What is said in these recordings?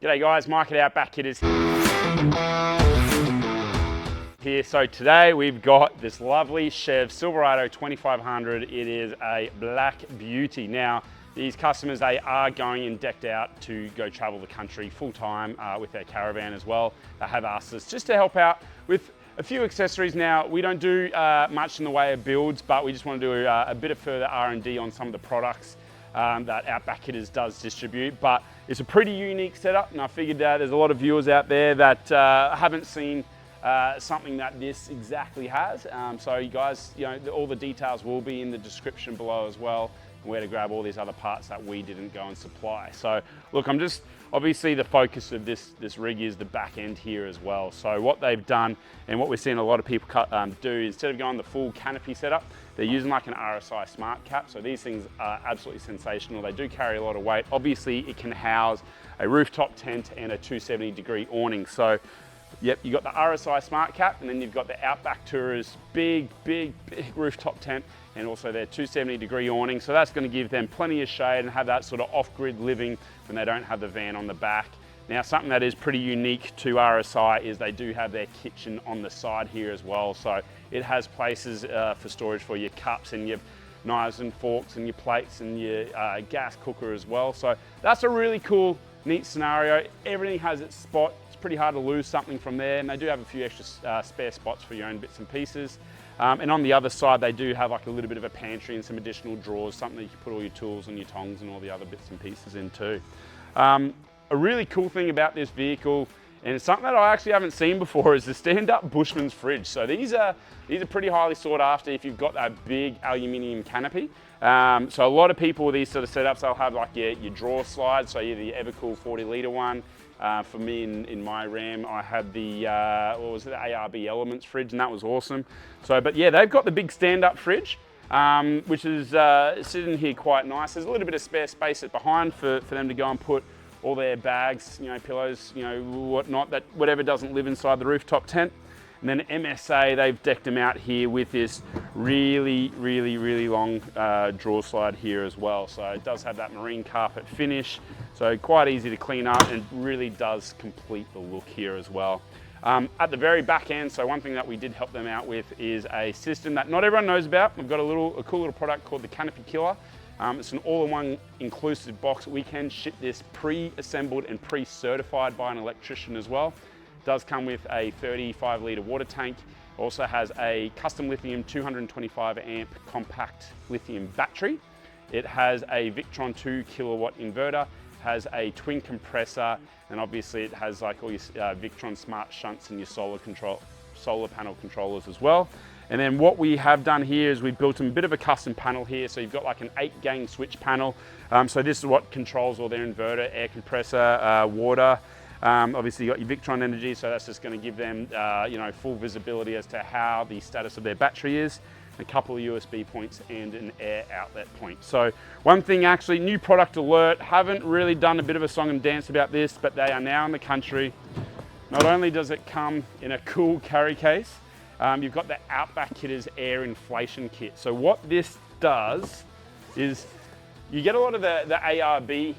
G'day guys, Mike at Outback Kitters here. So today we've got this lovely Chev Silverado 2500. It is a black beauty. Now these customers, they are going and decked out to go travel the country full time with their caravan as well. They have asked us just to help out with a few accessories. Now we don't do much in the way of builds, but we just want to do a bit of further R&D on some of the products that Outback Kitters does distribute. But it's a pretty unique setup, and I figured there's a lot of viewers out there that haven't seen something that this exactly has. So you guys, all the details will be in the description below as well, where to grab all these other parts that we didn't go and supply. So look, obviously the focus of this rig is the back end here as well. So what they've done, and what we're seeing a lot of people do, instead of going the full canopy setup, they're using like an RSI smart cap. So these things are absolutely sensational. They do carry a lot of weight. Obviously it can house a rooftop tent and a 270-degree awning. So yep, you've got the RSI smart cap, and then you've got the Outback Tourers big rooftop tent, and also their 270-degree awning. So that's going to give them plenty of shade and have that sort of off-grid living when they don't have the van on the back. Now, something that is pretty unique to RSI is they do have their kitchen on the side here as well. So it has places for storage for your cups and your knives and forks and your plates and your gas cooker as well. So that's a really cool, neat scenario. Everything has its spot. It's pretty hard to lose something from there, and they do have a few extra spare spots for your own bits and pieces. And on the other side, they do have like a little bit of a pantry and some additional drawers, something that you can put all your tools and your tongs and all the other bits and pieces in too. A really cool thing about this vehicle, and it's something that I actually haven't seen before, is the stand-up Bushmans fridge. So these are pretty highly sought after if you've got that big aluminium canopy. So a lot of people with these sort of setups, they'll have like your drawer slide, so you're the Evercool 40-litre one. For me in my Ram, I had the ARB Elements fridge, and that was awesome. So, but yeah, they've got the big stand-up fridge, which is sitting here quite nice. There's a little bit of spare space at behind for them to go and put all their bags, pillows, whatnot, that whatever doesn't live inside the rooftop tent. And then MSA, they've decked them out here with this really long drawer slide here as well. So it does have that marine carpet finish, so quite easy to clean up, and really does complete the look here as well. At the very back end, so one thing that we did help them out with is a system that not everyone knows about. We've got a cool little product called the Canopy Killer. It's an all-in-one inclusive box. We can ship this pre-assembled and pre-certified by an electrician as well. It does come with a 35-litre water tank. Also has a custom lithium 225 amp compact lithium battery. It has a Victron 2 kilowatt inverter, has a twin compressor, and obviously it has like all your Victron smart shunts and your solar panel controllers as well. And then what we have done here is we've built a bit of a custom panel here. So you've got like an 8-gang switch panel. So this is what controls all their inverter, air compressor, water. Obviously you got your Victron energy, so that's just going to give them full visibility as to how the status of their battery is. A couple of USB points and an air outlet point. So one thing, actually, new product alert, haven't really done a bit of a song and dance about this, but they are now in the country. Not only does it come in a cool carry case, you've got the Outback Kitters air inflation kit. So what this does is you get a lot of the ARB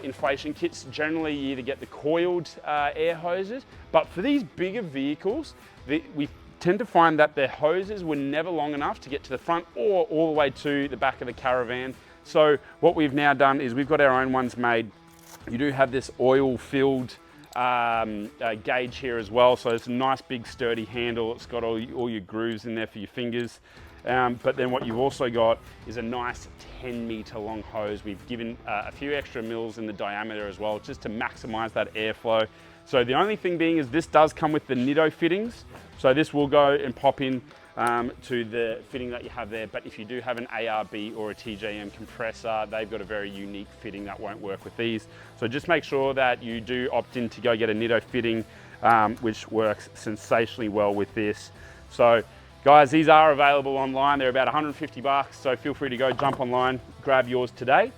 inflation kits. Generally, you either get the coiled air hoses, but for these bigger vehicles, we tend to find that the hoses were never long enough to get to the front or all the way to the back of the caravan. So what we've now done is we've got our own ones made. You do have this oil-filled gauge here as well, so it's a nice big sturdy handle. It's got all your grooves in there for your fingers. But then what you've also got is a nice 10-meter long hose. We've given a few extra mils in the diameter as well, just to maximize that airflow. So the only thing being is this does come with the Nitto fittings. So this will go and pop in to the fitting that you have there. But if you do have an ARB or a TJM compressor, they've got a very unique fitting that won't work with these. So just make sure that you do opt in to go get a Nitto fitting, which works sensationally well with this. So guys, these are available online. They're about 150 bucks. So feel free to go jump online, grab yours today.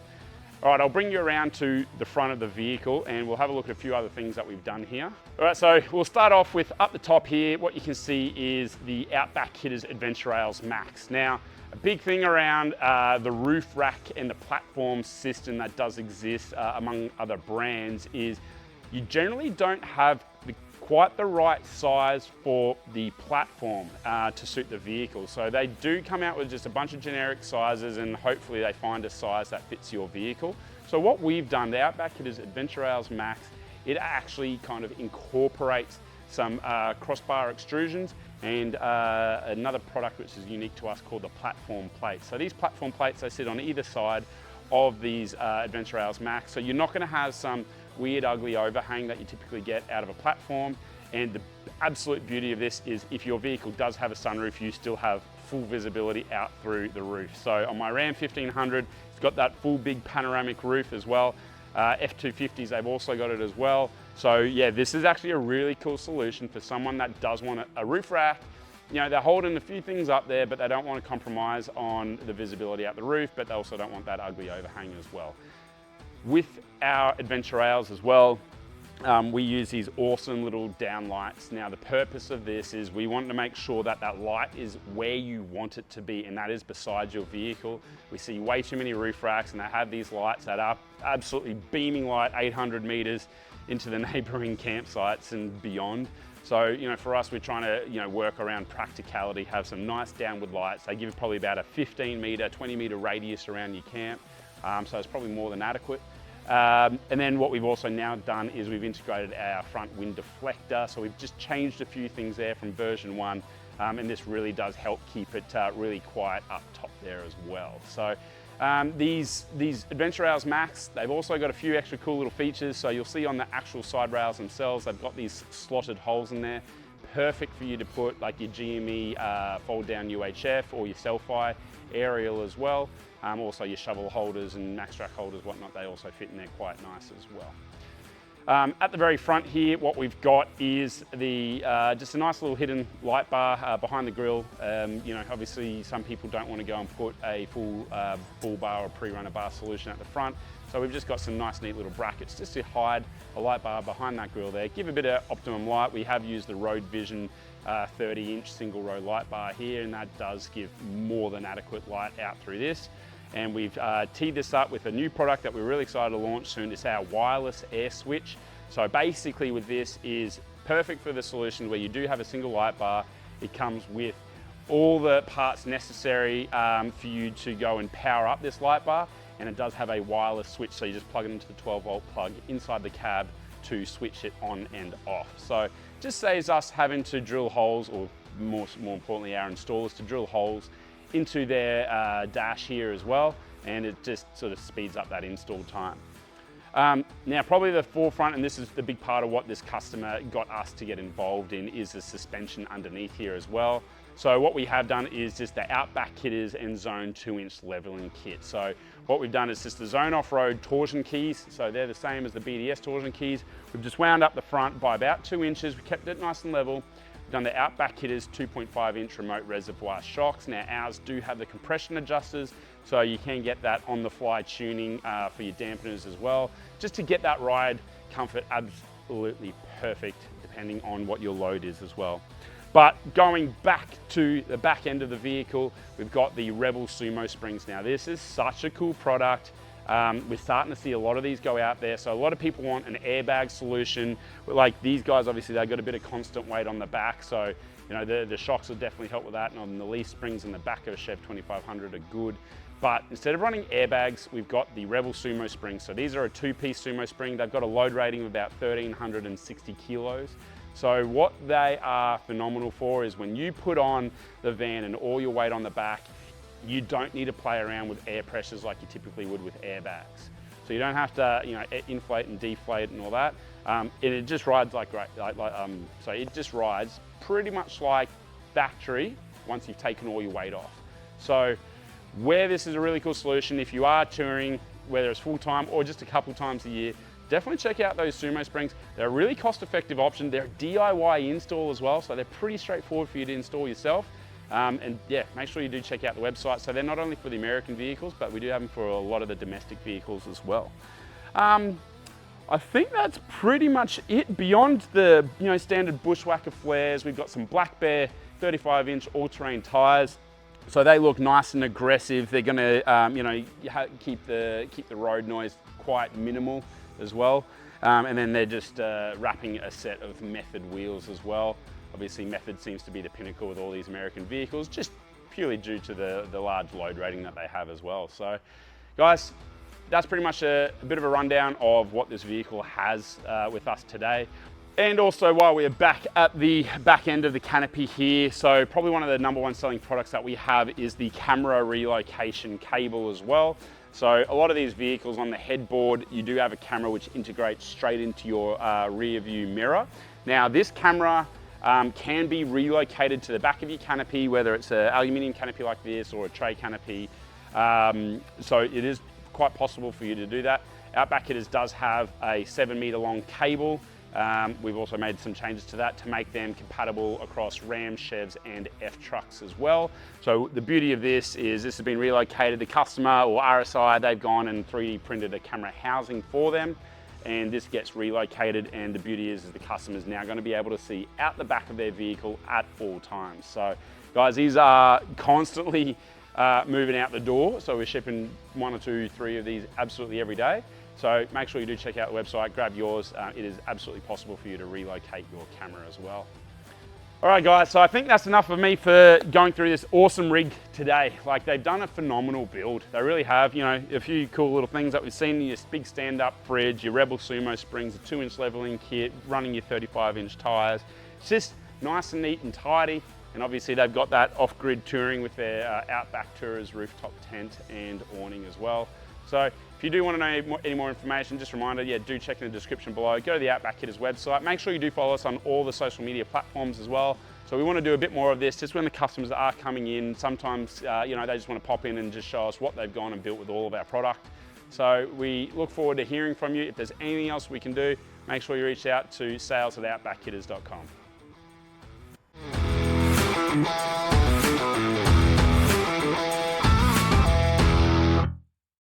All right, I'll bring you around to the front of the vehicle and we'll have a look at a few other things that we've done here. All right, so we'll start off with up the top here. What you can see is the Outback Kitters Adventure Rails Max. Now, a big thing around the roof rack and the platform system that does exist among other brands is you generally don't have quite the right size for the platform to suit the vehicle. So they do come out with just a bunch of generic sizes, and hopefully they find a size that fits your vehicle. So what we've done, the Outback Kitters Adventure Rails Max, it actually kind of incorporates some crossbar extrusions and another product which is unique to us called the platform plates. So these platform plates, they sit on either side of these Adventure Rails Max. So you're not going to have some weird ugly overhang that you typically get out of a platform. And the absolute beauty of this is if your vehicle does have a sunroof, you still have full visibility out through the roof. So on my Ram 1500, it's got that full big panoramic roof as well. F250s, they've also got it as well. So yeah, this is actually a really cool solution for someone that does want a roof rack. You know, they're holding a few things up there, but they don't want to compromise on the visibility out the roof, but they also don't want that ugly overhang as well. With our Adventure Rails as well, we use these awesome little down lights. Now, the purpose of this is we want to make sure that that light is where you want it to be, and that is beside your vehicle. We see way too many roof racks, and they have these lights that are absolutely beaming light 800 meters into the neighboring campsites and beyond. So, you know, for us, we're trying to, you know, work around practicality, have some nice downward lights. They give probably about a 15 meter, 20 meter radius around your camp. So it's probably more than adequate. And then what we've also now done is we've integrated our front wind deflector. So we've just changed a few things there from version 1. And this really does help keep it really quiet up top there as well. So these Adventure Rails Max, they've also got a few extra cool little features. So you'll see on the actual side rails themselves, they've got these slotted holes in there. Perfect for you to put like your GME fold down UHF or your Selfie aerial as well. Also your shovel holders and MaxTrack holders, whatnot, they also fit in there quite nice as well. At the very front here, what we've got is the just a nice little hidden light bar behind the grille. You know, obviously some people don't want to go and put a full bull bar or pre-runner bar solution at the front. So we've just got some nice neat little brackets just to hide a light bar behind that grille there. Give a bit of optimum light. We have used the Roadvision 30-inch single row light bar here, and that does give more than adequate light out through this. And we've teed this up with a new product that we're really excited to launch soon. It's our wireless air switch. So basically with this is perfect for the solution where you do have a single light bar. It comes with all the parts necessary for you to go and power up this light bar. And it does have a wireless switch, so you just plug it into the 12-volt plug inside the cab to switch it on and off. So just saves us having to drill holes, or more importantly our installers to drill holes into their dash here as well, and it just sort of speeds up that install time. Now probably the forefront, and this is the big part of what this customer got us to get involved in, is the suspension underneath here as well. So what we have done is just the Outback Kitters and Zone 2-inch leveling kit. So what we've done is just the Zone off-road torsion keys. So they're the same as the BDS torsion keys. We've just wound up the front by about 2 inches. We kept it nice and level. We've done the Outback Kitters 2.5-inch remote reservoir shocks. Now ours do have the compression adjusters, so you can get that on-the-fly tuning for your dampeners as well, just to get that ride comfort absolutely perfect depending on what your load is as well. But going back to the back end of the vehicle, we've got the Rebel Sumo-Springs. Now this is such a cool product. We're starting to see a lot of these go out there. So a lot of people want an airbag solution. Like these guys, obviously they've got a bit of constant weight on the back. So, you know, the shocks will definitely help with that. And on the leaf springs in the back of a Chev 2500 are good. But instead of running airbags, we've got the Rebel Sumo-Springs. So these are a 2-piece Sumo spring. They've got a load rating of about 1,360 kilos. So what they are phenomenal for is when you put on the van and all your weight on the back, you don't need to play around with air pressures like you typically would with airbags. So you don't have to, you know, inflate and deflate and all that. And it just rides like great. So it just rides pretty much like factory once you've taken all your weight off. So where this is a really cool solution, if you are touring, whether it's full time or just a couple times a year, definitely check out those Sumo Springs. They're a really cost-effective option. They're a DIY install as well, so they're pretty straightforward for you to install yourself. And yeah, make sure you do check out the website. So they're not only for the American vehicles, but we do have them for a lot of the domestic vehicles as well. I think that's pretty much it. Beyond the standard bushwhacker flares, we've got some Black Bear 35-inch all-terrain tires. So they look nice and aggressive. They're going to keep the road noise quite minimal as well. And then they're just wrapping a set of Method wheels as well. Obviously Method seems to be the pinnacle with all these American vehicles, just purely due to the large load rating that they have as well. So guys, that's pretty much a bit of a rundown of what this vehicle has with us today. And also, while we're back at the back end of the canopy here, so probably one of the #1 selling products that we have is the camera relocation cable as well. So a lot of these vehicles on the headboard, you do have a camera which integrates straight into your rear view mirror. Now this camera can be relocated to the back of your canopy, whether it's an aluminium canopy like this or a tray canopy. So it is quite possible for you to do that. Outback Kitters does have a 7-meter long cable. We've also made some changes to that to make them compatible across Rams, Chevs and F trucks as well. So the beauty of this is this has been relocated. The customer or RSI, they've gone and 3D printed a camera housing for them, and this gets relocated, and the beauty is the customer is now going to be able to see out the back of their vehicle at all times. So guys, these are constantly moving out the door, so we're shipping 1 or 2, 3 of these absolutely every day. So make sure you do check out the website, grab yours. It is absolutely possible for you to relocate your camera as well. All right guys, so I think that's enough of me for going through this awesome rig today. Like, they've done a phenomenal build. They really have, you know, a few cool little things that we've seen, your big stand-up fridge, your Rebel Sumo-Springs, a 2-inch leveling kit, running your 35-inch tires. It's just nice and neat and tidy. And obviously they've got that off-grid touring with their Outback Tours rooftop tent and awning as well. So if you do want to know any more information, just a reminder, yeah, do check in the description below. Go to the Outback Kitters website. Make sure you do follow us on all the social media platforms as well. So we want to do a bit more of this, just when the customers are coming in. Sometimes, you know, they just want to pop in and just show us what they've gone and built with all of our product. So we look forward to hearing from you. If there's anything else we can do, make sure you reach out to sales@outbackkitters.com.